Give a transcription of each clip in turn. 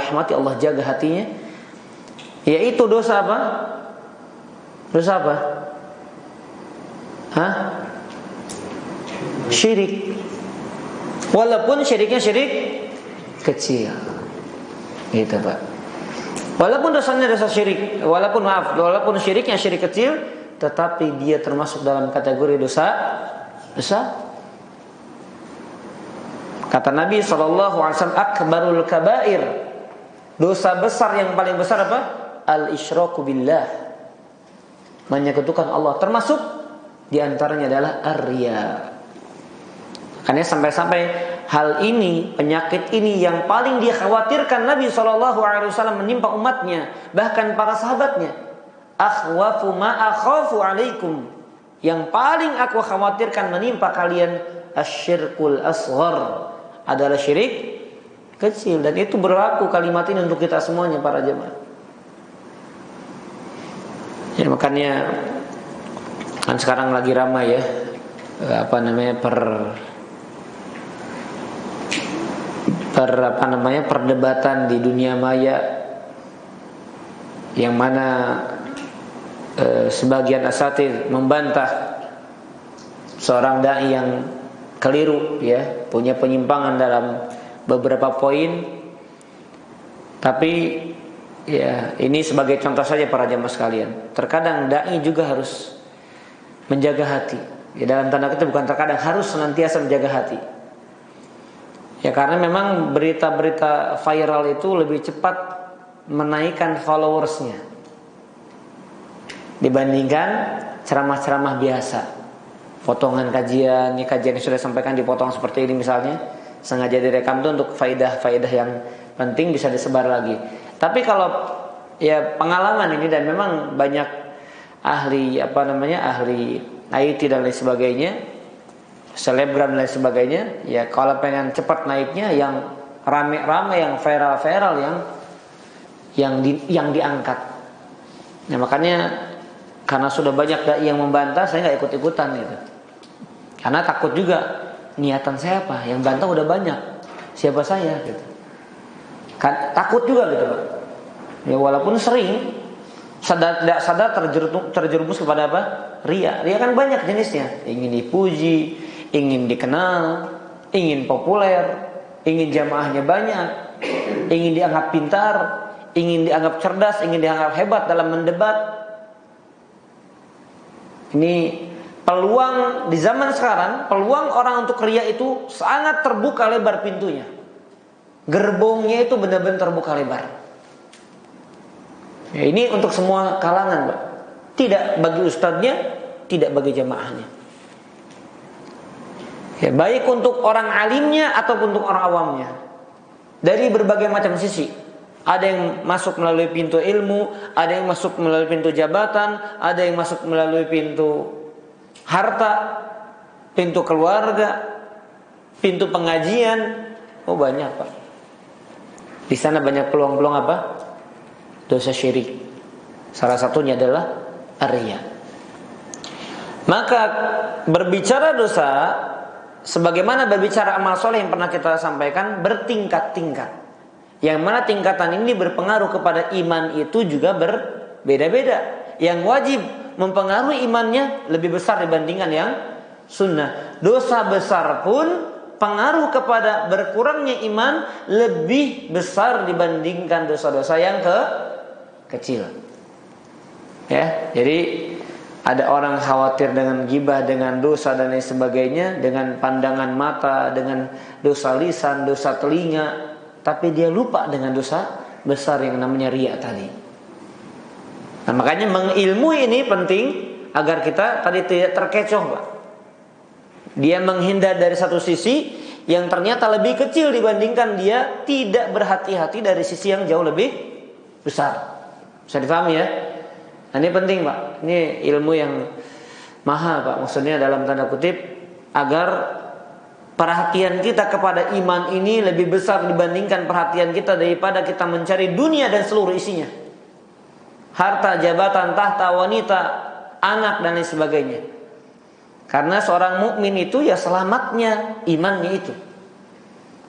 rahmati, Allah jaga hatinya, yaitu dosa apa? Dosa apa? Syirik. Walaupun syiriknya syirik kecil. Gitu, Pak. Walaupun dosanya dosa syirik, walaupun syiriknya syirik kecil, tetapi dia termasuk dalam kategori dosa. Kata Nabi SAW, akbarul kabair, dosa besar yang paling besar apa? Al-isyraku billah, menyekutukan Allah. Termasuk diantaranya adalah ar-riya. Makanya sampai-sampai hal ini, penyakit ini yang paling dia khawatirkan Nabi SAW menimpa umatnya, bahkan para sahabatnya. Akhwafu ma akhafu alaikum, yang paling aku khawatirkan menimpa kalian asyirkul asghar, adalah syirik kecil. Dan itu berlaku kalimat ini untuk kita semuanya, para jemaah. Ya, makanya kan sekarang lagi ramai ya, perdebatan di dunia maya, yang mana sebagian asatidz membantah seorang dai yang keliru, ya, punya penyimpangan dalam beberapa poin. Tapi ya, ini sebagai contoh saja para jamaah sekalian. Terkadang dai juga harus menjaga hati. Ya, dalam tanda kutip, bukan terkadang, harus senantiasa menjaga hati. Ya, karena memang berita-berita viral itu lebih cepat menaikkan followersnya dibandingkan ceramah-ceramah biasa. Potongan kajian, kajian yang sudah sampaikan dipotong seperti ini misalnya, sengaja direkam itu untuk faedah-faedah yang penting bisa disebar lagi. Tapi kalau ya pengalaman ini, dan memang banyak ahli ahli IT dan lain sebagainya, selebgram dan lain sebagainya, ya kalau pengen cepat naiknya, yang rame-rame, yang viral-viral, yang diangkat. Nah, makanya karena sudah banyak dai yang membantah, saya nggak ikut-ikutan gitu. Karena takut juga, niatan saya apa? Yang bantah udah banyak, siapa saya gitu. Takut juga gitu, Pak. Ya, walaupun sering tidak sadar terjerumus kepada apa? Ria. Ria kan banyak jenisnya. Ingin dipuji, ingin dikenal, ingin populer, ingin jamaahnya banyak, ingin dianggap pintar, ingin dianggap cerdas, ingin dianggap hebat dalam mendebat. Ini peluang di zaman sekarang, peluang orang untuk ria itu sangat terbuka lebar pintunya. Gerbongnya itu benar-benar terbuka lebar. Ya, ini untuk semua kalangan, Pak. Tidak bagi ustadznya, tidak bagi jamaahnya. Ya, baik untuk orang alimnya ataupun untuk orang awamnya. Dari berbagai macam sisi. Ada yang masuk melalui pintu ilmu, ada yang masuk melalui pintu jabatan, ada yang masuk melalui pintu harta, pintu keluarga, pintu pengajian. Oh, banyak, Pak. Di sana banyak peluang-peluang apa? Dosa syirik. Salah satunya adalah ar-riya. Maka berbicara dosa, sebagaimana berbicara amal soleh yang pernah kita sampaikan, bertingkat-tingkat. Yang mana tingkatan ini berpengaruh kepada iman itu juga berbeda-beda. Yang wajib mempengaruhi imannya lebih besar dibandingkan yang sunnah. Dosa besar pun pengaruh kepada berkurangnya iman lebih besar dibandingkan dosa-dosa yang kecil. Ya, jadi ada orang khawatir dengan ghibah, dengan dosa dan lain sebagainya, dengan pandangan mata, dengan dosa lisan, dosa telinga, tapi dia lupa dengan dosa besar yang namanya riya tadi. Nah, makanya mengilmui ini penting agar kita tadi tidak terkecoh, Pak. Dia menghindar dari satu sisi yang ternyata lebih kecil dibandingkan dia tidak berhati-hati dari sisi yang jauh lebih besar. Bisa difahami ya? Nah, ini penting, Pak. Ini ilmu yang mahal, Pak. Maksudnya dalam tanda kutip, agar perhatian kita kepada iman ini lebih besar dibandingkan perhatian kita daripada kita mencari dunia dan seluruh isinya. Harta, jabatan, tahta, wanita, anak dan lain sebagainya. Karena seorang mukmin itu ya selamatnya imannya itu.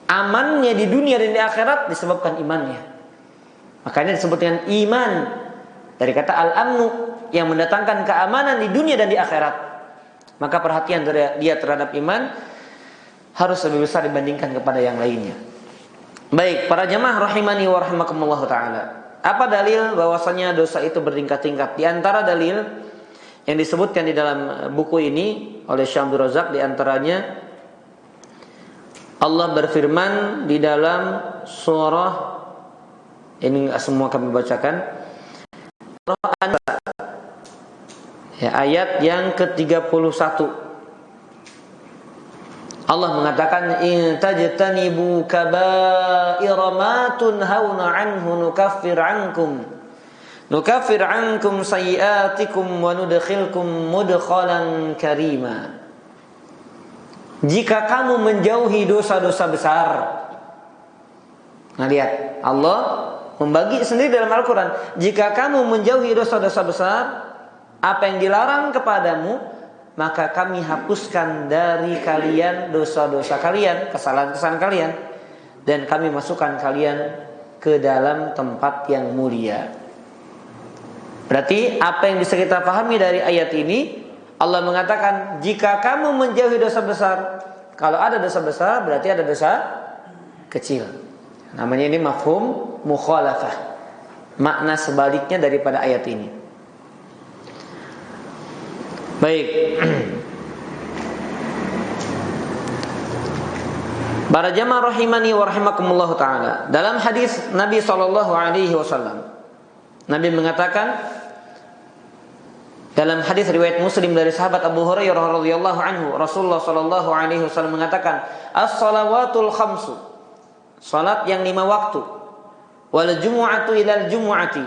Amannya di dunia dan di akhirat disebabkan imannya. Makanya disebut dengan iman dari kata al-amnu yang mendatangkan keamanan di dunia dan di akhirat. Maka perhatian dia terhadap iman harus lebih besar dibandingkan kepada yang lainnya. Baik, para jamaah rahimani wa rahimakumullah taala. Apa dalil bahwasanya dosa itu bertingkat-tingkat? Di antara dalil yang disebutkan di dalam buku ini oleh Syekh Abdul Razak, di antaranya Allah berfirman di dalam surah, ini semua kami bacakan, surah An-Nisa, ya, ayat yang ke-31. Allah mengatakan, in tajtanibu kaba'ira ma tunhauna anhu nukaffir ankum sayyi'atikum wa nudkhilkum mudkhalan karima. Jika kamu menjauhi dosa-dosa besar. Nah, lihat, Allah membagi sendiri dalam Al-Quran. Jika kamu menjauhi dosa-dosa besar, apa yang dilarang kepadamu, maka kami hapuskan dari kalian dosa-dosa kalian, kesalahan-kesalahan kalian, dan kami masukkan kalian ke dalam tempat yang mulia. Berarti apa yang bisa kita pahami dari ayat ini, Allah mengatakan jika kamu menjauhi dosa besar, kalau ada dosa besar berarti ada dosa kecil. Namanya ini mafhum mukhalafah, makna sebaliknya daripada ayat ini. Baik. Para jamaah rahimani wa rahimakumullah taala. Dalam hadis Nabi SAW, Nabi mengatakan dalam hadis riwayat Muslim dari sahabat Abu Hurairah radhiyallahu anhu, Rasulullah SAW mengatakan, as-salawatul khamsu, salat yang 5 waktu, wal jumu'atu ilal jumu'ati,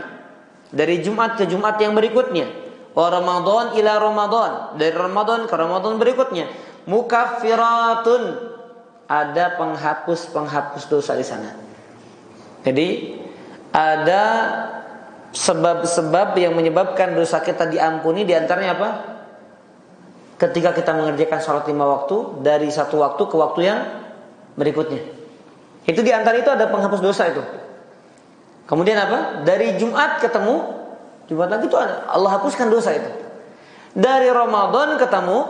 dari Jumat ke Jumat yang berikutnya, wa Ramadan ila Ramadan, dari Ramadan ke Ramadan berikutnya, mukaffiratun, ada penghapus dosa di sana. Jadi ada sebab-sebab yang menyebabkan dosa kita diampuni. Di antaranya apa? Ketika kita mengerjakan sholat 5 waktu dari satu waktu ke waktu yang berikutnya. Itu di antara itu ada penghapus dosa itu. Kemudian apa? Dari Jumat ketemu Jumat lagi itu Allah hapuskan dosa itu. Dari Ramadan ketemu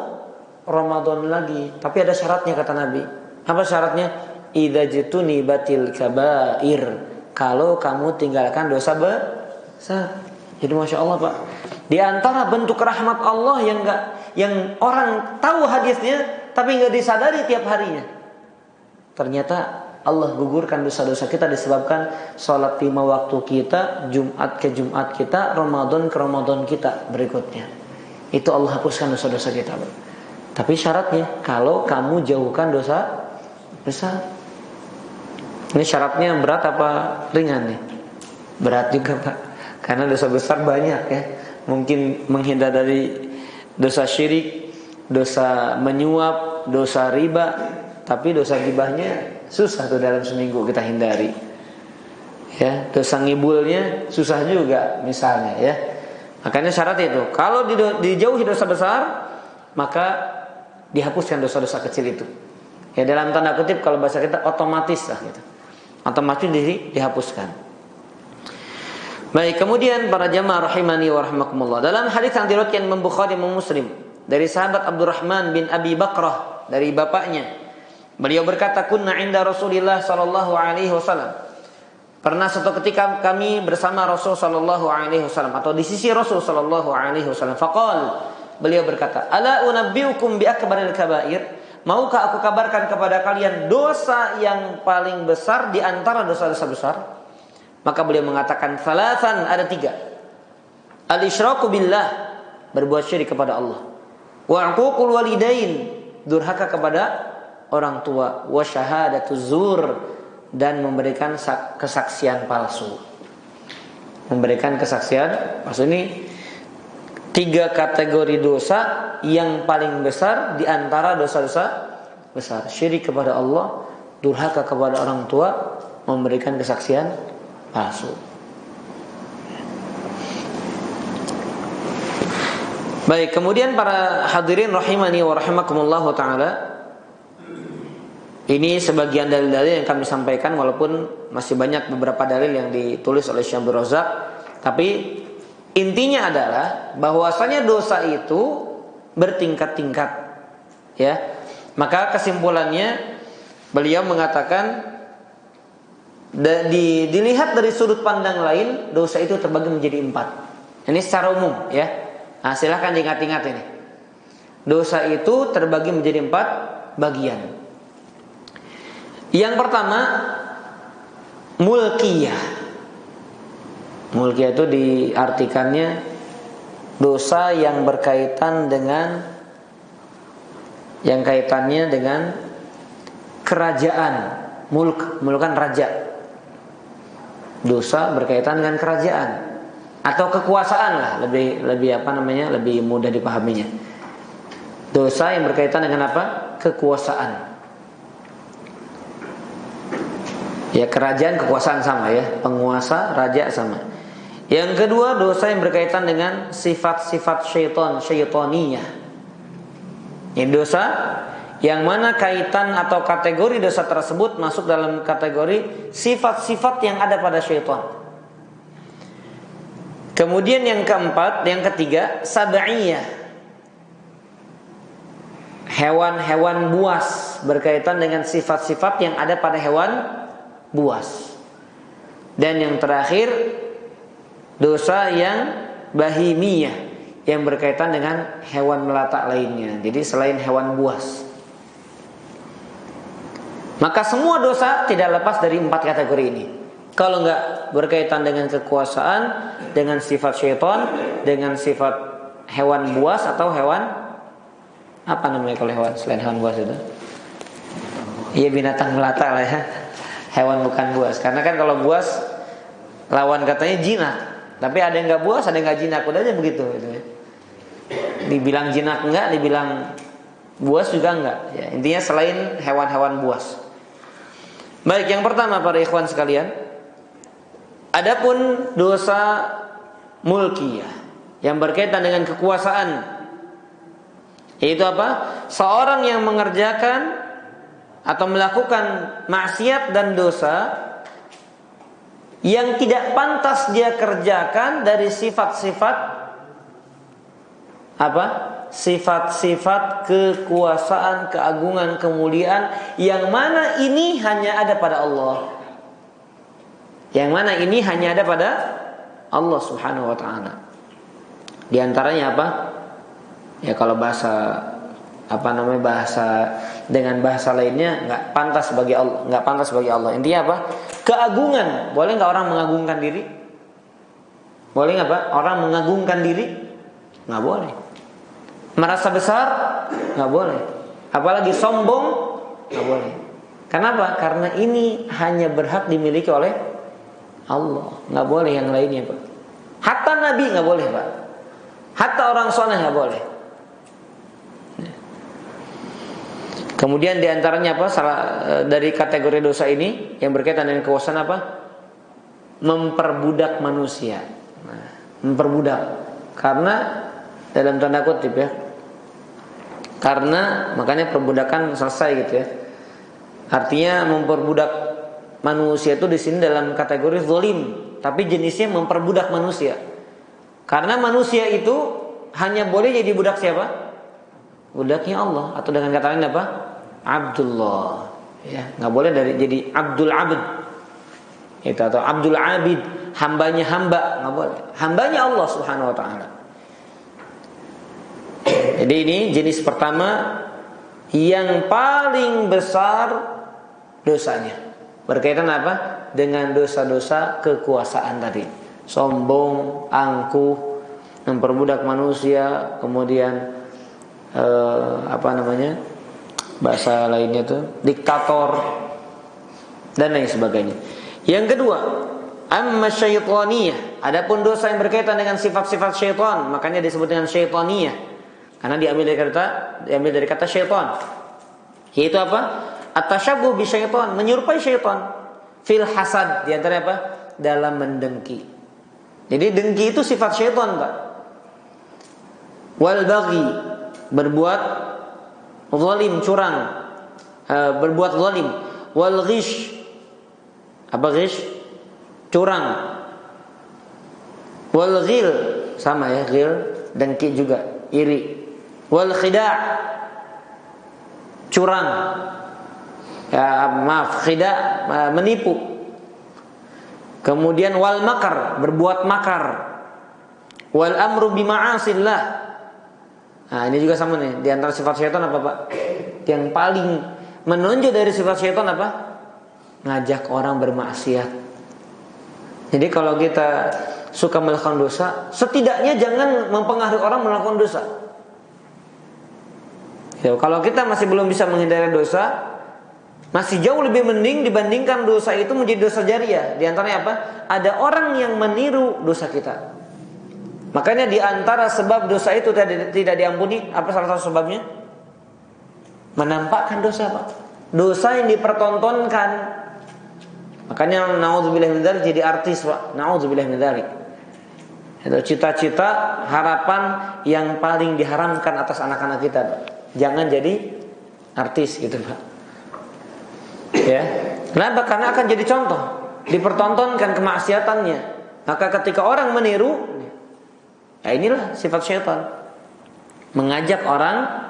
Ramadan lagi. Tapi ada syaratnya kata Nabi. Apa syaratnya? Idza jituni batil kabair. Kalau kamu tinggalkan dosa besar. Jadi masya Allah Pak, di antara bentuk rahmat Allah yang orang tahu hadisnya tapi nggak disadari tiap harinya. Ternyata Allah gugurkan dosa-dosa kita disebabkan sholat 5 waktu kita, Jumat ke Jumat kita, Ramadan ke Ramadan kita berikutnya. Itu Allah hapuskan dosa-dosa kita Pak. Tapi syaratnya kalau kamu jauhkan dosa besar. Ini syaratnya berat apa ringan nih? Berat juga Pak. Karena dosa besar banyak ya. Mungkin menghindar dari dosa syirik, dosa menyuap, dosa riba. Tapi dosa gibahnya susah tuh dalam seminggu kita hindari. Ya, dosa ngibulnya susah juga misalnya ya. Makanya syarat itu, kalau dijauhi dosa besar, maka dihapuskan dosa-dosa kecil itu. Ya dalam tanda kutip kalau bahasa kita otomatis lah gitu. Otomatis dihapuskan. Baik, kemudian para jamaah rahimani wa rahimakumullah. Dalam hadis yang diriwayatkan Imam Bukhari dan Muslim dari sahabat Abdurrahman bin Abi Bakrah dari bapaknya, beliau berkata, kunna inda Rasulillah sallallahu alaihi wasallam. Pernah suatu ketika kami bersama Rasul sallallahu alaihi wasallam atau di sisi Rasul sallallahu alaihi wasallam. Faqal, beliau berkata, ala unabbiukum bi akbaril kabair? Maukah aku kabarkan kepada kalian dosa yang paling besar di antara dosa-dosa besar? Maka beliau mengatakan salasan, ada 3. Al-isyraku billah, berbuat syirik kepada Allah. Wa uququl walidain, durhaka kepada orang tua. Wa syahadatuz zur, dan memberikan kesaksian palsu. Memberikan kesaksian palsu. Ini 3 kategori dosa yang paling besar di antara dosa-dosa besar. Syirik kepada Allah, durhaka kepada orang tua, memberikan kesaksian palsu. Baik, kemudian para hadirin rahimani wa rahimakumullah taala, Ini sebagian dalil-dalil yang kami sampaikan, walaupun masih banyak beberapa dalil yang ditulis oleh Syekh Abdul Razak. Tapi intinya adalah bahwasanya dosa itu bertingkat-tingkat, ya. Maka kesimpulannya beliau mengatakan dilihat dari sudut pandang lain, dosa itu terbagi menjadi 4. Ini secara umum, ya. Nah, silahkan diingat-ingat ini. Dosa itu terbagi menjadi 4 bagian. Yang pertama, mulkiyah. Mulkiyah itu diartikannya dosa yang berkaitan dengan, yang kaitannya dengan kerajaan. Mulk kan raja. Dosa berkaitan dengan kerajaan atau kekuasaan lah, lebih mudah dipahaminya. Dosa yang berkaitan dengan apa? Kekuasaan. Ya, kerajaan, kekuasaan sama ya, penguasa, raja sama. Yang kedua, dosa yang berkaitan dengan sifat-sifat syaitaniyah. Ini dosa yang mana kaitan atau kategori dosa tersebut masuk dalam kategori sifat-sifat yang ada pada syaitan. Kemudian yang ketiga, sab'iyah. Hewan-hewan buas, berkaitan dengan sifat-sifat yang ada pada hewan buas. Dan yang terakhir, dosa yang bahimiyah, yang berkaitan dengan hewan melata lainnya. Jadi selain hewan buas. Maka semua dosa tidak lepas dari 4 kategori ini. Kalau enggak berkaitan dengan kekuasaan, dengan sifat syaitan, dengan sifat hewan buas atau hewan, apa namanya kalau hewan selain hewan buas itu? Iya, binatang melata lah ya. Hewan bukan buas. Karena kan kalau buas lawan katanya jinak. Tapi ada yang enggak buas, ada yang enggak jinak. Udah aja begitu gitu ya. Dibilang jinak enggak, dibilang buas juga enggak. Ya, intinya selain hewan-hewan buas. Baik, yang pertama para ikhwan sekalian, adapun dosa mulkiyah yang berkaitan dengan kekuasaan, yaitu apa? Seorang yang mengerjakan atau melakukan maksiat dan dosa yang tidak pantas dia kerjakan dari sifat-sifat apa? Sifat-sifat kekuasaan, keagungan, kemuliaan, yang mana ini hanya ada pada Allah. Yang mana ini hanya ada pada Allah Subhanahu wa taala. Di antaranya apa? Ya kalau bahasa dengan bahasa lainnya nggak pantas bagi Allah. Intinya apa? Keagungan. Boleh nggak orang mengagungkan diri? Boleh nggak Pak? Orang mengagungkan diri? Nggak boleh. Merasa besar? Nggak boleh. Apalagi sombong? Nggak boleh. Kenapa? Karena ini hanya berhak dimiliki oleh Allah. Nggak boleh yang lainnya Pak. Hatta Nabi nggak boleh Pak. Hatta orang soleh nggak boleh. Kemudian diantaranya apa? Dari kategori dosa ini yang berkaitan dengan kekuasaan apa? Memperbudak manusia. Nah, memperbudak. Karena dalam tanda kutip ya. Karena makanya perbudakan selesai gitu ya. Artinya memperbudak manusia itu di sini dalam kategori zalim, tapi jenisnya memperbudak manusia. Karena manusia itu hanya boleh jadi budak siapa? Budaknya Allah, atau dengan kata lain apa? Abdullah, ya, nggak boleh jadi Abdul Abid, itu atau Abdul Abid, hambanya hamba, nggak boleh. Hambanya Allah Subhanahu Wa Taala. Jadi ini jenis pertama yang paling besar dosanya, berkaitan apa? Dengan dosa-dosa kekuasaan tadi, sombong, angkuh, memperbudak manusia, kemudian bahasa lainnya tuh diktator dan lain sebagainya. Yang kedua, amma syaitaniyah. Adapun dosa yang berkaitan dengan sifat-sifat syaitan, makanya disebut dengan syaitaniyah. Karena diambil dari kata syaitan. Yaitu apa? At-tasyabbuh bi syaitan, menyerupai syaitan. Fil hasad, di antara apa? Dalam mendengki. Jadi dengki itu sifat syaitan, Pak. Wal baghi, berbuat zalim, curang, berbuat zalim. Wal ghish, apa ghish? Curang. Wal ghil, sama ya, ghil, dengki juga, iri. Wal khida', curang. Ya, maaf, khida', menipu. Kemudian wal makar, berbuat makar. Wal amru bima'asillah. Nah, ini juga sama nih. Di antara sifat syaitan apa, Pak? Yang paling menonjol dari sifat syaitan apa? Ngajak orang bermaksiat. Jadi kalau kita suka melakukan dosa, setidaknya jangan mempengaruhi orang melakukan dosa. Ya, kalau kita masih belum bisa menghindari dosa, masih jauh lebih mending dibandingkan dosa itu menjadi dosa jariah. Di antaranya apa? Ada orang yang meniru dosa kita. Makanya di antara sebab dosa itu tidak diampuni, apa salah satu sebabnya? Menampakkan dosa, Pak. Dosa yang dipertontonkan. Makanya naudzubillah min dzalik jadi artis, Pak. Naudzubillah min dzalik. Itu cita-cita, harapan yang paling diharamkan atas anak-anak kita, Pak. Jangan jadi artis gitu, Pak. Ya. Kenapa? Karena akan jadi contoh, dipertontonkan kemaksiatannya. Maka ketika orang meniru, ya inilah sifat syaitan, mengajak orang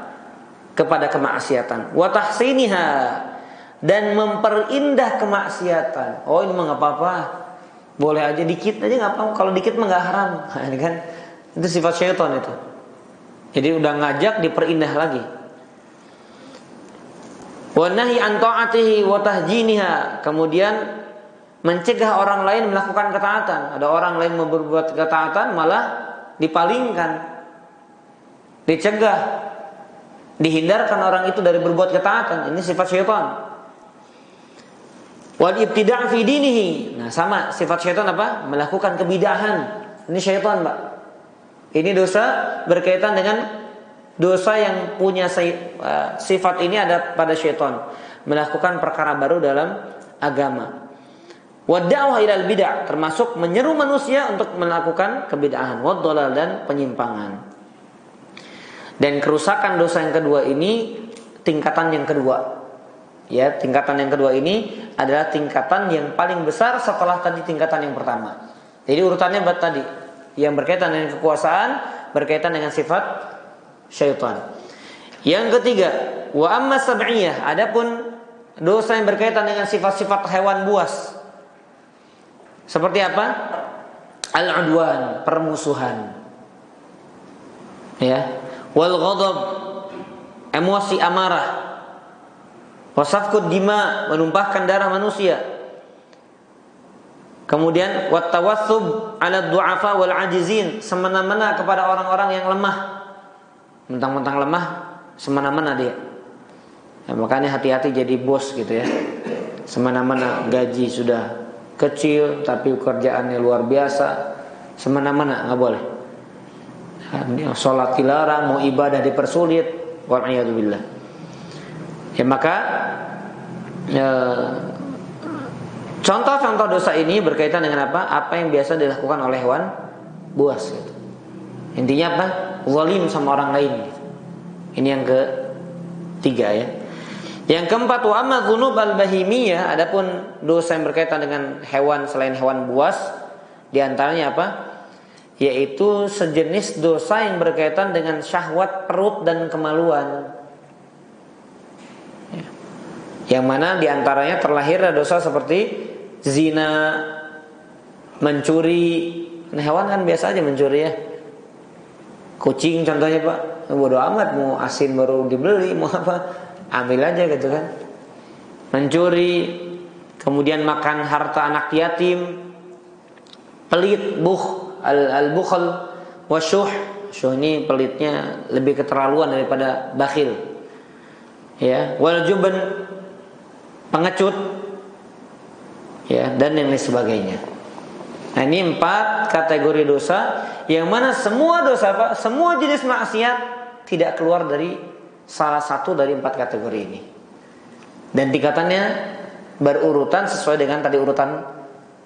kepada kemaksiatan. Wa tahsiniha, dan memperindah kemaksiatan. Oh, ini mah enggak apa-apa. Boleh aja dikit aja enggak apa-apa. Kalau dikit mah enggak haram. Nah, ini kan itu sifat syaitan itu. Jadi udah ngajak diperindah lagi. Wa nahi an ta'atihi wa tahjiniha, kemudian mencegah orang lain melakukan ketaatan. Ada orang lain mau berbuat ketaatan malah dipalingkan, dicegah, dihindarkan orang itu dari berbuat ketaatan. Ini sifat syaitan. Wal ibtida' fi dinihi. Nah, sama sifat syaitan apa? Melakukan kebidahan. Ini syaitan, Pak. Ini dosa berkaitan dengan dosa yang punya sifat ini ada pada syaitan, melakukan perkara baru dalam agama. Wa da'wah ilal bid'ah, termasuk menyeru manusia untuk melakukan kebid'ahan, wa dhalal, dan penyimpangan. Dan kerusakan dosa yang kedua ini tingkatan yang kedua. Ya, tingkatan yang kedua ini adalah tingkatan yang paling besar setelah tadi tingkatan yang pertama. Jadi urutannya tadi yang berkaitan dengan kekuasaan, berkaitan dengan sifat syaitan. Yang ketiga, wa amma sab'iyah, adapun dosa yang berkaitan dengan sifat-sifat hewan buas. Seperti apa? Al-udwan, permusuhan. Ya, wal ghadab, emosi amarah. Wasafkud dima, menumpahkan darah manusia. Kemudian wat tawassub 'ala du'afa wal 'ajizin, semena-mena kepada orang-orang yang lemah. Mentang-mentang lemah, semena-mena dia. Ya, makanya hati-hati jadi bos gitu ya. Semena-mena, gaji sudah kecil tapi kerjaannya luar biasa. Semena-mena enggak boleh. Salat dilarang, mau ibadah dipersulit. Wa'iyadzubillah. Ya, maka contoh-contoh dosa ini berkaitan dengan apa? Apa yang biasa dilakukan oleh hewan buas gitu. Intinya apa? Zalim sama orang lain gitu. Ini yang ketiga ya. Yang keempat, wa amma dzunub al-bahimiyah, adapun dosa yang berkaitan dengan hewan selain hewan buas, di antaranya apa? Yaitu sejenis dosa yang berkaitan dengan syahwat perut dan kemaluan. Yang mana diantaranya terlahir dosa seperti zina, mencuri. Nah, hewan kan biasa aja mencuri ya. Kucing contohnya, Pak, bodo amat mau asin baru dibeli, mau apa, ambil aja gitu kan. Mencuri, kemudian makan harta anak yatim, pelit, al-bukhl, wasyuh. Syuh ini pelitnya lebih keterlaluan daripada bakhil. Ya, wal jubn, pengecut, ya, dan yang lain sebagainya. Nah, ini 4 kategori dosa yang mana semua dosa, Pak, semua jenis maksiat tidak keluar dari salah satu dari 4 kategori ini. Dan tingkatannya berurutan sesuai dengan tadi urutan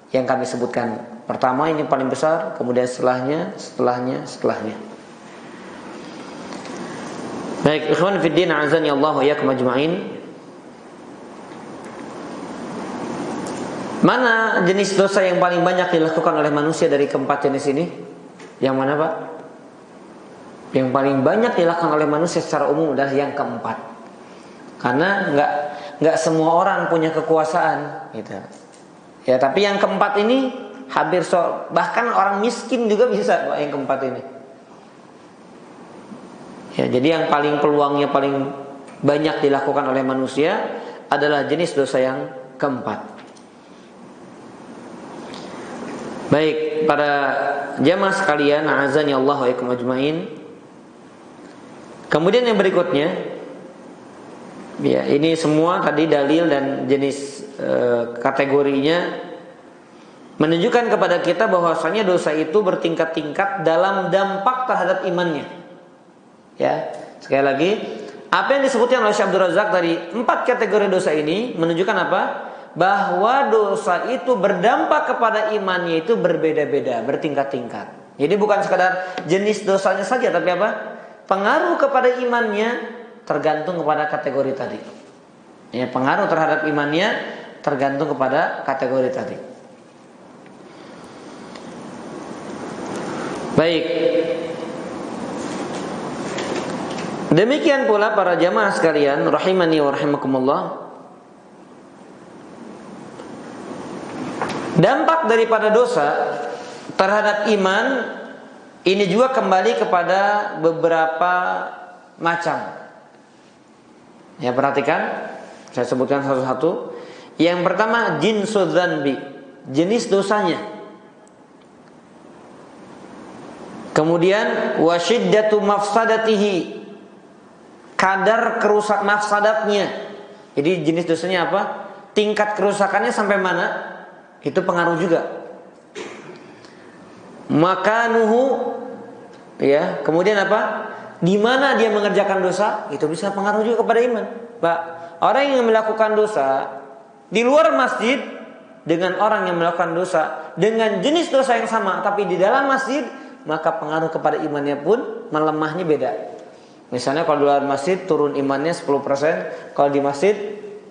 yang kami sebutkan. Pertama ini paling besar, kemudian setelahnya. Baik, ikhwan fiddin, azani Allah wa iyyakum ajma'in. Mana jenis dosa yang paling banyak dilakukan oleh manusia dari keempat jenis ini? Yang mana, Pak? Yang paling banyak dilakukan oleh manusia secara umum adalah yang keempat. Karena nggak semua orang punya kekuasaan, gitu. Ya, tapi yang keempat ini hampir bahkan orang miskin juga bisa, Pak, yang keempat ini. Ya, jadi yang paling peluangnya paling banyak dilakukan oleh manusia adalah jenis dosa yang keempat. Baik, para jamaah sekalian, a'azani Allah wa ikum ajmain. Kemudian yang berikutnya, ya, ini semua tadi dalil dan jenis kategorinya menunjukkan kepada kita bahwasanya dosa itu bertingkat-tingkat dalam dampak terhadap imannya. Ya, sekali lagi, apa yang disebutkan oleh Syekh Abdul Razak dari 4 kategori dosa ini menunjukkan apa? Bahwa dosa itu berdampak kepada imannya itu berbeda-beda, bertingkat-tingkat. Jadi bukan sekadar jenis dosanya saja, tapi apa? Pengaruh kepada imannya tergantung kepada kategori tadi. Ya, pengaruh terhadap imannya tergantung kepada kategori tadi. Baik. Demikian pula para jamaah sekalian, rahimani wa rahimakumullah. Dampak daripada dosa terhadap iman ini juga kembali kepada beberapa macam. Ya, perhatikan, saya sebutkan satu-satu. Yang pertama, jinsu dzanbi, jenis dosanya. Kemudian wasyiddatu mafsadatihi, kadar kerusak mafsadatnya. Jadi jenis dosanya apa? Tingkat kerusakannya sampai mana? Itu pengaruh juga. Makanuhu, ya, kemudian apa? Di mana dia mengerjakan dosa, itu bisa pengaruh juga kepada iman. Pak, orang yang melakukan dosa di luar masjid dengan orang yang melakukan dosa dengan jenis dosa yang sama tapi di dalam masjid, maka pengaruh kepada imannya pun melemahnya beda. Misalnya kalau di luar masjid turun imannya 10%, kalau di masjid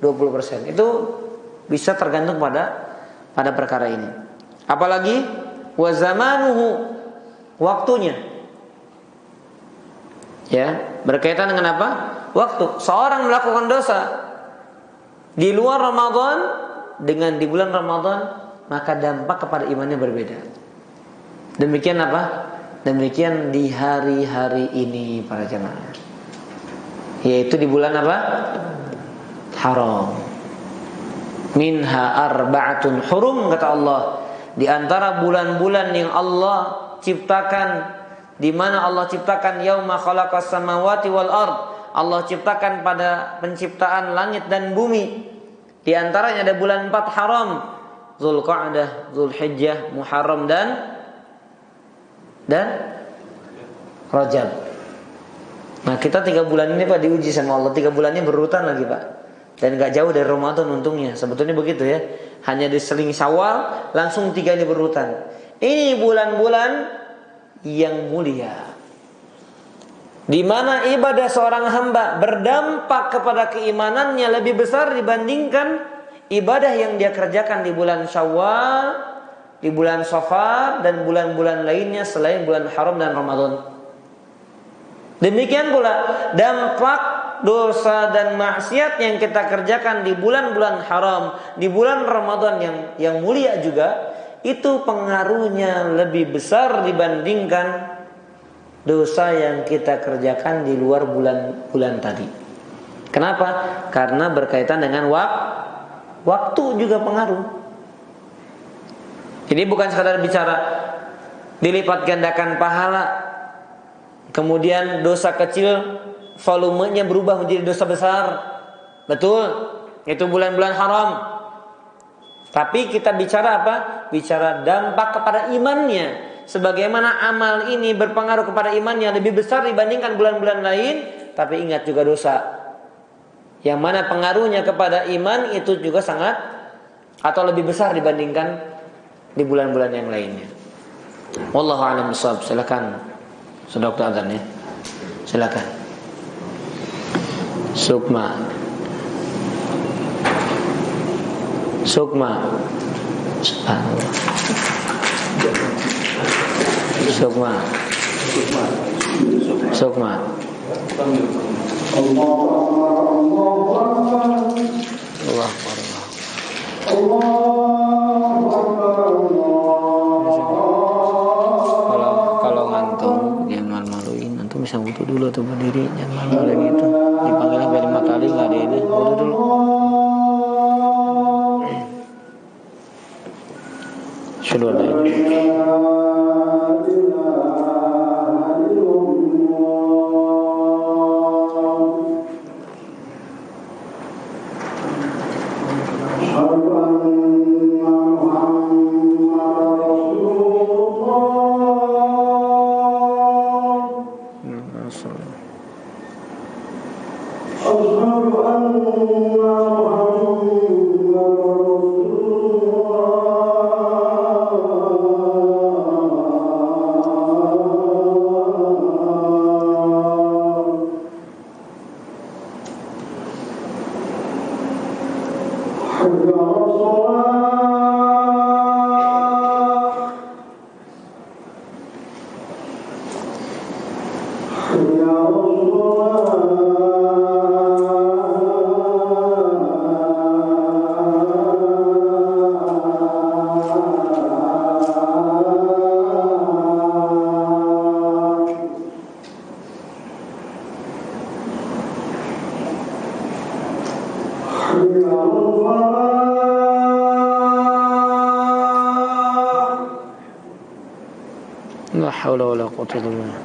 20%. Itu bisa tergantung pada perkara ini. Apalagi wa zamanuhu, waktunya. Ya, berkaitan dengan apa? Waktu. Seorang melakukan dosa di luar Ramadan dengan di bulan Ramadan, maka dampak kepada imannya berbeda. Demikian apa? Demikian di hari-hari ini para jemaah. Yaitu di bulan apa? Haram. Minha arba'atun hurum, kata Allah. Di antara bulan-bulan yang Allah ciptakan, di mana Allah ciptakan yauma khalaqas samawati wal ard. Allah ciptakan pada penciptaan langit dan bumi. Di antaranya ada bulan 4 haram, Zulqa'dah, Zulhijjah, Muharram dan Rajab. Nah, kita 3 bulan ini Pak diuji sama Allah. 3 bulan ini berurutan lagi Pak. Dan gak jauh dari Ramadan untungnya. Sebetulnya begitu ya. Hanya diseling Syawal, langsung 3 ini berurutan. Ini bulan-bulan yang mulia, di mana ibadah seorang hamba berdampak kepada keimanannya lebih besar dibandingkan ibadah yang dia kerjakan di bulan Syawal, di bulan Safar, dan bulan-bulan lainnya selain bulan Haram dan Ramadan. Demikian pula dampak dosa dan maksiat yang kita kerjakan di bulan-bulan haram, di bulan Ramadan yang mulia juga, itu pengaruhnya lebih besar dibandingkan dosa yang kita kerjakan di luar bulan-bulan tadi. Kenapa? Karena berkaitan dengan waktu juga pengaruh. Jadi bukan sekadar bicara dilipat gandakan pahala, kemudian dosa kecil volumenya berubah menjadi dosa besar. Betul, itu bulan-bulan haram. Tapi kita bicara apa? Bicara dampak kepada imannya. Sebagaimana amal ini berpengaruh kepada imannya lebih besar dibandingkan bulan-bulan lain, tapi ingat juga dosa, yang mana pengaruhnya kepada iman itu juga sangat atau lebih besar dibandingkan di bulan-bulan yang lainnya. Wallahu a'lam bishawab. Silakan Saudara Dr. Adhan ya. Silakan. Sukma. Subhanallah. Sukma. Allah Akbar. Kalau ngantuk jangan maluin, antum bisa wudu dulu atau berdiri, jangan malu lagi itu. Dipanggil sampai 5 kali nggak ada ini, wudu dulu. Sudah ada. La haula wala quwwata illa billah.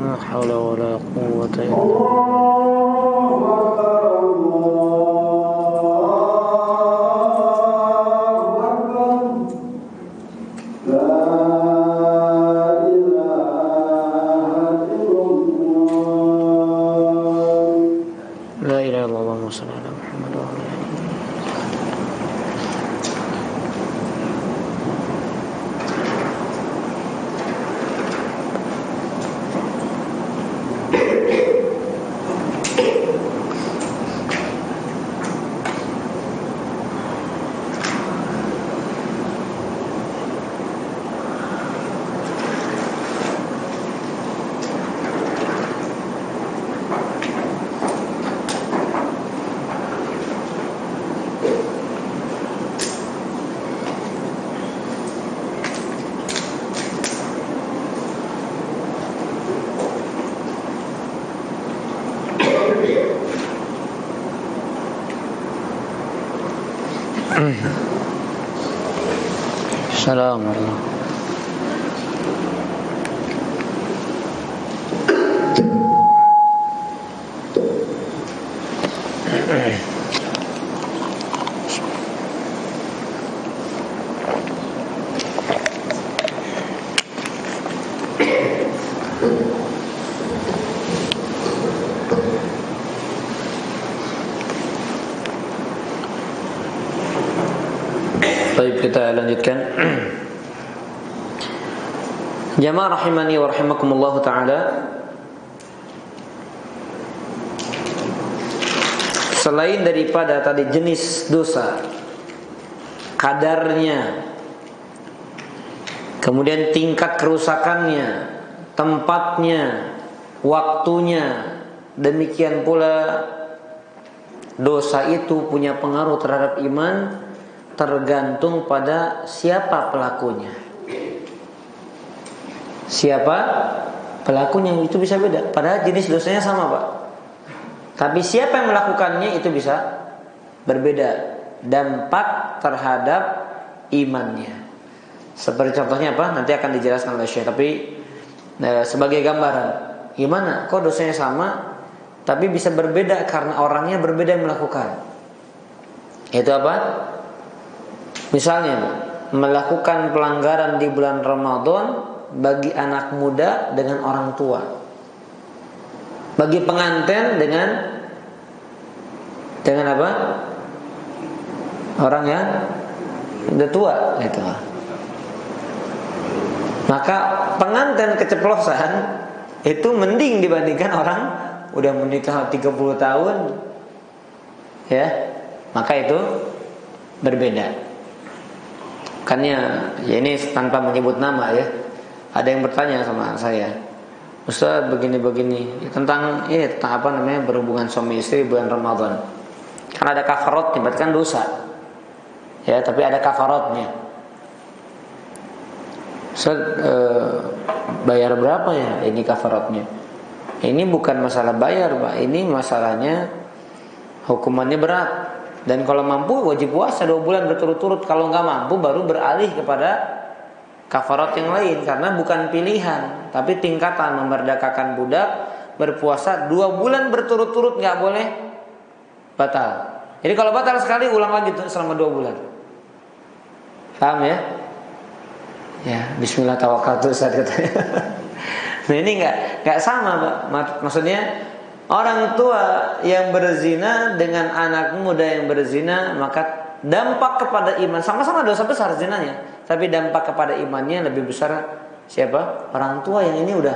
La haula wala quwwata illa billah. Assalamualaikum. Baik, kita lanjutkan. Jamaah rahimani wa rahimakumullah ta'ala. Selain daripada tadi jenis dosa, kadarnya, kemudian tingkat kerusakannya, tempatnya, waktunya, demikian pula dosa itu punya pengaruh terhadap iman, tergantung pada siapa pelakunya. Siapa pelakunya itu bisa beda. Padahal jenis dosanya sama, Pak. Tapi siapa yang melakukannya itu bisa berbeda dampak terhadap imannya. Seperti contohnya apa? Nanti akan dijelaskan oleh Syekh. Tapi sebagai gambaran, gimana? Kok dosanya sama, tapi bisa berbeda karena orangnya berbeda yang melakukan. Itu apa? Misalnya melakukan pelanggaran di bulan Ramadan bagi anak muda dengan orang tua, bagi pengantin dengan apa? Orang yang udah tua gitu. Maka pengantin keceplosan itu mending dibandingkan orang udah menikah 30 tahun. Ya, maka itu berbeda. Makanya ya ini tanpa menyebut nama ya. Ada yang bertanya sama saya, Ustaz begini-begini tentang apa namanya berhubungan suami istri bulan Ramadan. Kan ada kafaratnya, berarti kan dosa. Ya, tapi ada kafaratnya. Ustaz bayar berapa ya ini kafaratnya? Ini bukan masalah bayar, Pak. Ini masalahnya hukumannya berat. Dan kalau mampu wajib puasa 2 bulan berturut-turut. Kalau nggak mampu baru beralih kepada kafarat yang lain. Karena bukan pilihan, tapi tingkatan. Memerdekakan budak, berpuasa 2 bulan berturut-turut nggak boleh batal. Jadi kalau batal sekali ulang lagi selama 2 bulan. Paham ya? Ya, bismillah tawakkaltu Ustaz katanya. Nah ini nggak sama, Pak. Maksudnya orang tua yang berzina dengan anak muda yang berzina, maka dampak kepada iman sama-sama dosa besar zinanya, tapi dampak kepada imannya lebih besar siapa? Orang tua yang ini udah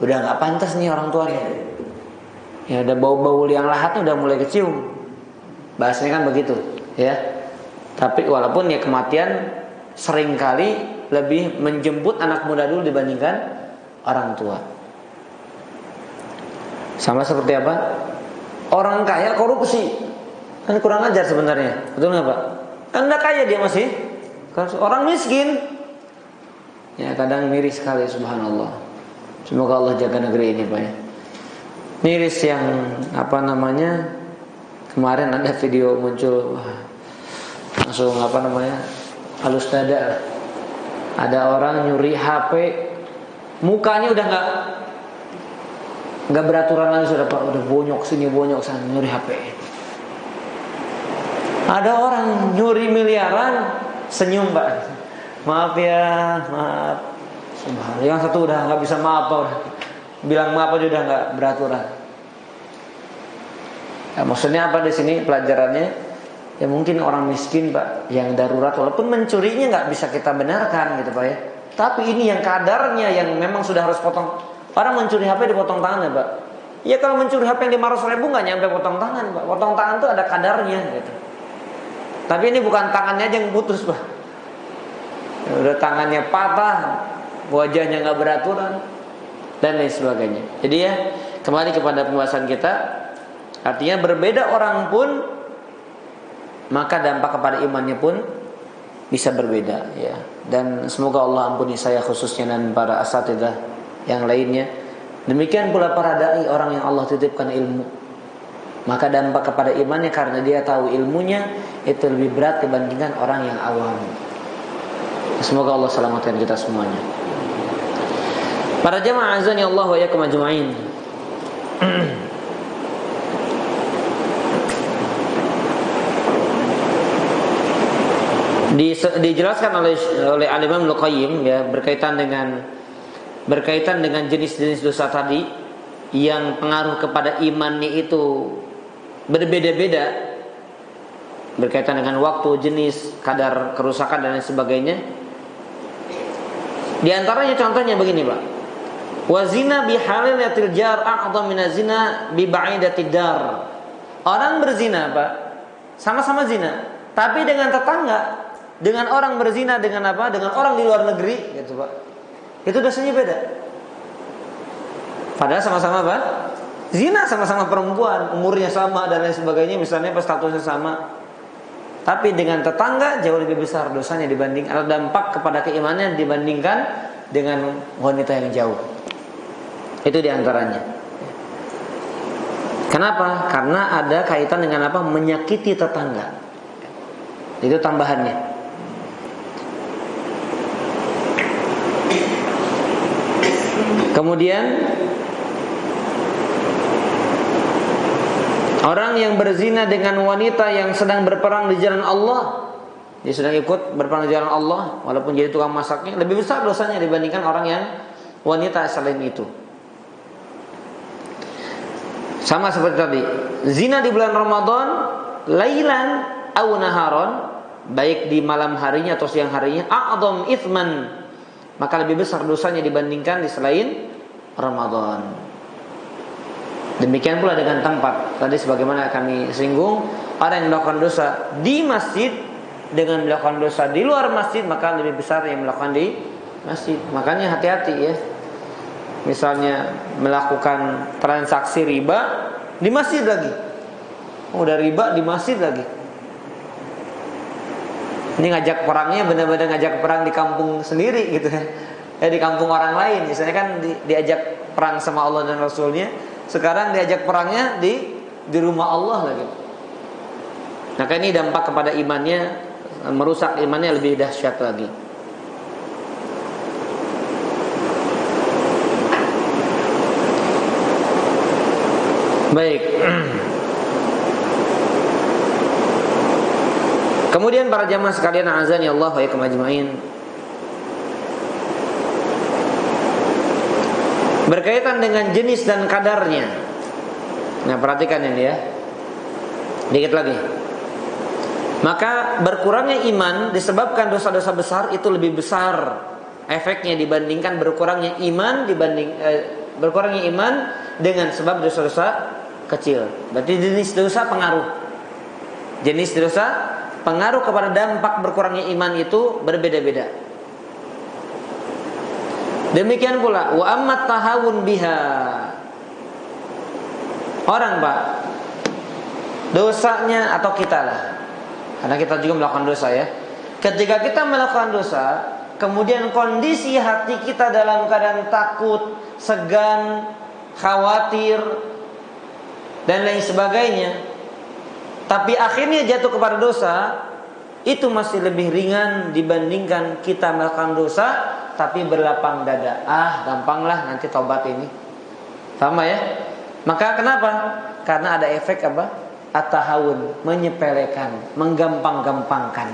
nggak pantas nih orang tuanya. Ya ada bau-bau liang lahatnya udah mulai kecium. Bahasanya kan begitu, ya. Tapi walaupun ya kematian seringkali lebih menjemput anak muda dulu dibandingkan orang tua. Sama seperti apa? Orang kaya korupsi, kan kurang ajar sebenarnya, betul nggak Pak? Kan udah kaya dia masih orang miskin. Ya kadang miris sekali, subhanallah. Semoga Allah jaga negeri ini Pak ya. Miris yang apa namanya, kemarin ada video muncul, langsung apa namanya, halus dada. Ada orang nyuri HP, mukanya udah nggak beraturan lagi sudah Pak, udah bonyok sini bonyok sana nyuri HP. Ada orang nyuri miliaran senyum Pak, maaf ya, maaf. Yang satu udah nggak bisa maaf Pak, udah bilang maaf aja udah nggak beraturan. Ya, maksudnya apa di sini pelajarannya? Ya mungkin orang miskin Pak yang darurat, walaupun mencurinya nggak bisa kita benarkan gitu Pak ya. Tapi ini yang kadarnya yang memang sudah harus potong. Orang mencuri HP dipotong tangannya Pak. Ya kalau mencuri HP yang 500.000 nggak nyampe potong tangan Pak. Potong tangan tuh ada kadarnya gitu. Tapi ini bukan tangannya aja yang putus Pak. Ya, udah tangannya patah, wajahnya nggak beraturan dan lain sebagainya. Jadi ya kembali kepada pembahasan kita, artinya berbeda orang pun maka dampak kepada imannya pun bisa berbeda ya. Dan semoga Allah ampuni saya khususnya dan para asatidzah yang lainnya. Demikian pula para dai, orang yang Allah titipkan ilmu, maka dampak kepada imannya karena dia tahu ilmunya itu lebih berat dibandingkan orang yang awam. Semoga Allah selamatkan kita semuanya. Para jamaah azani Allah wa iyyakum ajma'in. Dijelaskan oleh Al-Imam Ibnu Qayyim ya berkaitan dengan jenis-jenis dosa tadi yang pengaruh kepada imannya itu berbeda-beda berkaitan dengan waktu, jenis, kadar kerusakan dan lain sebagainya. Di antaranya contohnya begini Pak. Wa zina bi halilatil jar a'dham min zina bi ba'idatid dar. Orang berzina Pak, sama-sama zina, tapi dengan tetangga. Dengan orang berzina dengan apa? Dengan orang di luar negeri gitu Pak. Itu dosanya beda. Padahal sama-sama apa? Zina, sama-sama perempuan, umurnya sama dan lain sebagainya, misalnya statusnya sama. Tapi dengan tetangga jauh lebih besar dosanya dibanding atau dampak kepada keimanan dibandingkan dengan wanita yang jauh. Itu diantaranya. Kenapa? Karena ada kaitan dengan apa? Menyakiti tetangga. Itu tambahannya. Kemudian orang yang berzina dengan wanita yang sedang berperang di jalan Allah, dia sedang ikut berperang di jalan Allah, walaupun jadi tukang masaknya, lebih besar dosanya dibandingkan orang yang wanita selain itu. Sama seperti tadi, zina di bulan Ramadan, lailan aw naharon, baik di malam harinya atau siang harinya, a'dham itsman, maka lebih besar dosanya dibandingkan di selain Ramadan. Demikian pula dengan tempat. Tadi sebagaimana kami singgung, orang yang melakukan dosa di masjid dengan melakukan dosa di luar masjid, maka lebih besar yang melakukan di masjid. Makanya hati-hati ya. Misalnya melakukan transaksi riba di masjid lagi. Udah riba di masjid lagi. Ini ngajak perangnya benar-benar ngajak perang di kampung sendiri gitu ya. Di kampung orang lain. Misalnya kan diajak perang sama Allah dan Rasulnya, sekarang diajak perangnya di rumah Allah lagi. Maka ini dampak kepada imannya, merusak imannya lebih dahsyat lagi. Baik. Kemudian para jamaah sekalian, azani Allah wa iyyakum ajmain. Berkaitan dengan jenis dan kadarnya. Nah, perhatikan ini ya. Dikit lagi. Maka berkurangnya iman disebabkan dosa-dosa besar itu lebih besar efeknya dibandingkan berkurangnya iman berkurangnya iman dengan sebab dosa-dosa kecil. Berarti jenis dosa pengaruh. Jenis dosa pengaruh kepada dampak berkurangnya iman itu berbeda-beda. Demikian pula wa ammat tahawun biha. Orang Pak, dosanya atau kita lah, karena kita juga melakukan dosa ya. Ketika kita melakukan dosa, kemudian kondisi hati kita dalam keadaan takut, segan, khawatir dan lain sebagainya, tapi akhirnya jatuh kepada dosa, itu masih lebih ringan dibandingkan kita melakukan dosa tapi berlapang dada. Gampanglah nanti tobat ini. Sama ya? Maka kenapa? Karena ada efek apa? At-tahawun, menyepelekan, menggampang-gampangkan.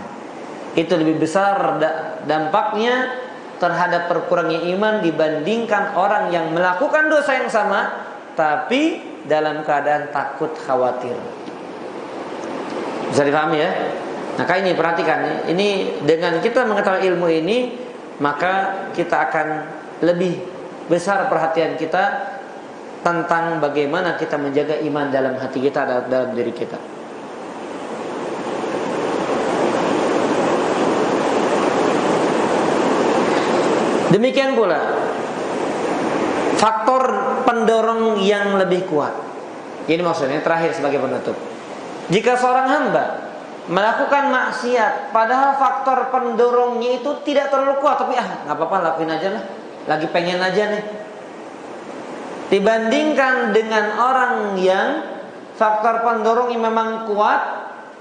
Itu lebih besar dampaknya terhadap berkurangnya iman dibandingkan orang yang melakukan dosa yang sama tapi dalam keadaan takut, khawatir. Bisa dipahami ya? Maka ini perhatikan, ini dengan kita mengetahui ilmu ini, maka kita akan lebih besar perhatian kita tentang bagaimana kita menjaga iman dalam hati kita, dalam diri kita. Demikian pula faktor pendorong yang lebih kuat. Ini maksudnya terakhir sebagai penutup. Jika seorang hamba melakukan maksiat, padahal faktor pendorongnya itu tidak terlalu kuat, tapi nggak apa-apa, lakuin aja lah, lagi pengen aja nih. Dibandingkan dengan orang yang faktor pendorongnya memang kuat,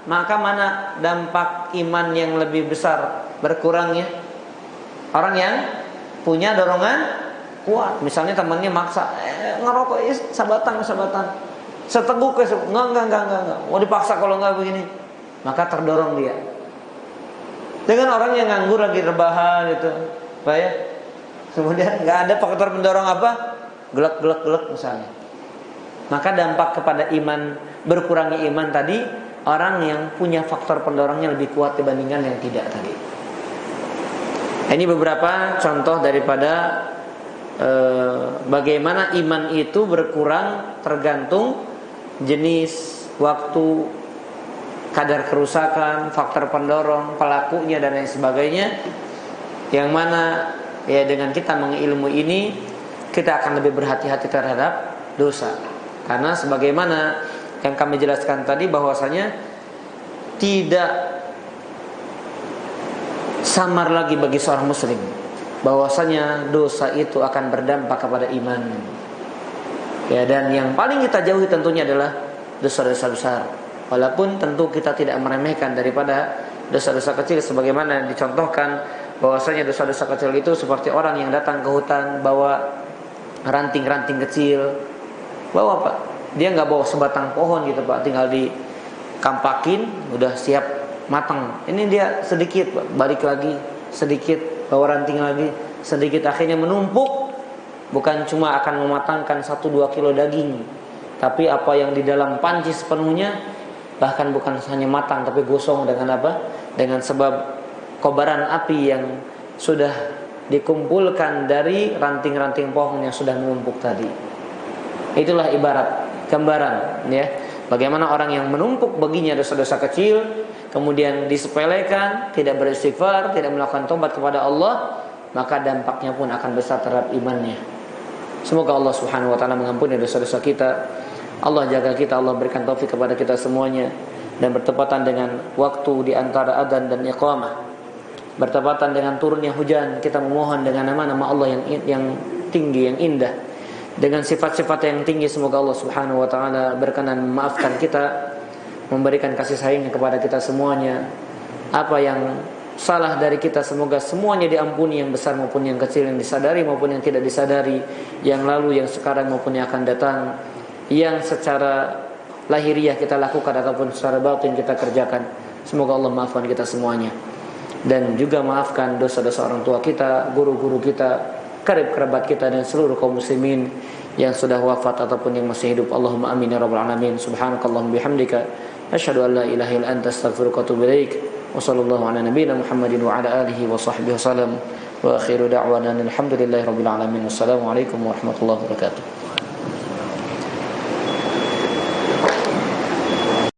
maka mana dampak iman yang lebih besar berkurangnya? Orang yang punya dorongan kuat, misalnya temannya maksa, ngerokok, sabatan, seteguk, enggak, mau dipaksa kalau enggak begini, maka terdorong dia. Dengan orang yang nganggur lagi rebahan gitu, Pak ya, kemudian nggak ada faktor pendorong apa, gelek misalnya, maka dampak kepada iman, berkurangnya iman tadi, orang yang punya faktor pendorongnya lebih kuat dibandingkan yang tidak tadi. Ini beberapa contoh daripada bagaimana iman itu berkurang tergantung jenis, waktu, kadar kerusakan, faktor pendorong, pelakunya dan lain sebagainya. Yang mana ya dengan kita mengilmu ini, kita akan lebih berhati-hati terhadap dosa. Karena sebagaimana yang kami jelaskan tadi, bahwasanya tidak samar lagi bagi seorang muslim bahwasanya dosa itu akan berdampak kepada iman. Ya, dan yang paling kita jauhi tentunya adalah dosa-dosa besar. Walaupun tentu kita tidak meremehkan daripada dosa-dosa kecil, sebagaimana dicontohkan bahwasanya dosa-dosa kecil itu seperti orang yang datang ke hutan bawa ranting-ranting kecil. Bawa Pak, dia nggak bawa sebatang pohon gitu Pak, tinggal dikampakin, udah siap matang. Ini dia sedikit Pak, balik lagi sedikit, bawa ranting lagi sedikit, akhirnya menumpuk. Bukan cuma akan mematangkan 1-2 kilo daging, tapi apa yang di dalam panci sepenuhnya, bahkan bukan hanya matang tapi gosong dengan apa? dengan sebab kobaran api yang sudah dikumpulkan dari ranting-ranting pohon yang sudah menumpuk tadi. Itulah ibarat gambaran, ya, bagaimana orang yang menumpuk baginya dosa-dosa kecil, kemudian disepelekan, tidak beristighfar, tidak melakukan tobat kepada Allah, maka dampaknya pun akan besar terhadap imannya. Semoga Allah Subhanahu wa taala mengampuni dosa-dosa kita. Allah jaga kita, Allah berikan taufik kepada kita semuanya, dan bertepatan dengan waktu di antara adzan dan iqamah, bertepatan dengan turunnya hujan, kita memohon dengan nama-nama Allah yang tinggi, yang indah, dengan sifat-sifat yang tinggi. Semoga Allah Subhanahu wa taala berkenan memaafkan kita, memberikan kasih sayangnya kepada kita semuanya. Apa yang salah dari kita semoga semuanya diampuni, yang besar maupun yang kecil, yang disadari maupun yang tidak disadari, yang lalu, yang sekarang maupun yang akan datang, yang secara lahiriah kita lakukan ataupun secara batin kita kerjakan. Semoga Allah maafkan kita semuanya, dan juga maafkan dosa-dosa orang tua kita, guru-guru kita, karib kerabat kita, dan seluruh kaum muslimin yang sudah wafat ataupun yang masih hidup. Allahumma amin ya rabbal alamin. Subhanakallahumma bihamdika asyhadu an la ilaha illa anta astaghfiruka wa atubu ilaik. Wa sallallahu ala nabiyyina Muhammadin wa ala alihi wa sahbihi wasallam. Wa akhiru da'wana alhamdulillahi rabbil alamin. Wassalamualaikum warahmatullahi wabarakatuh.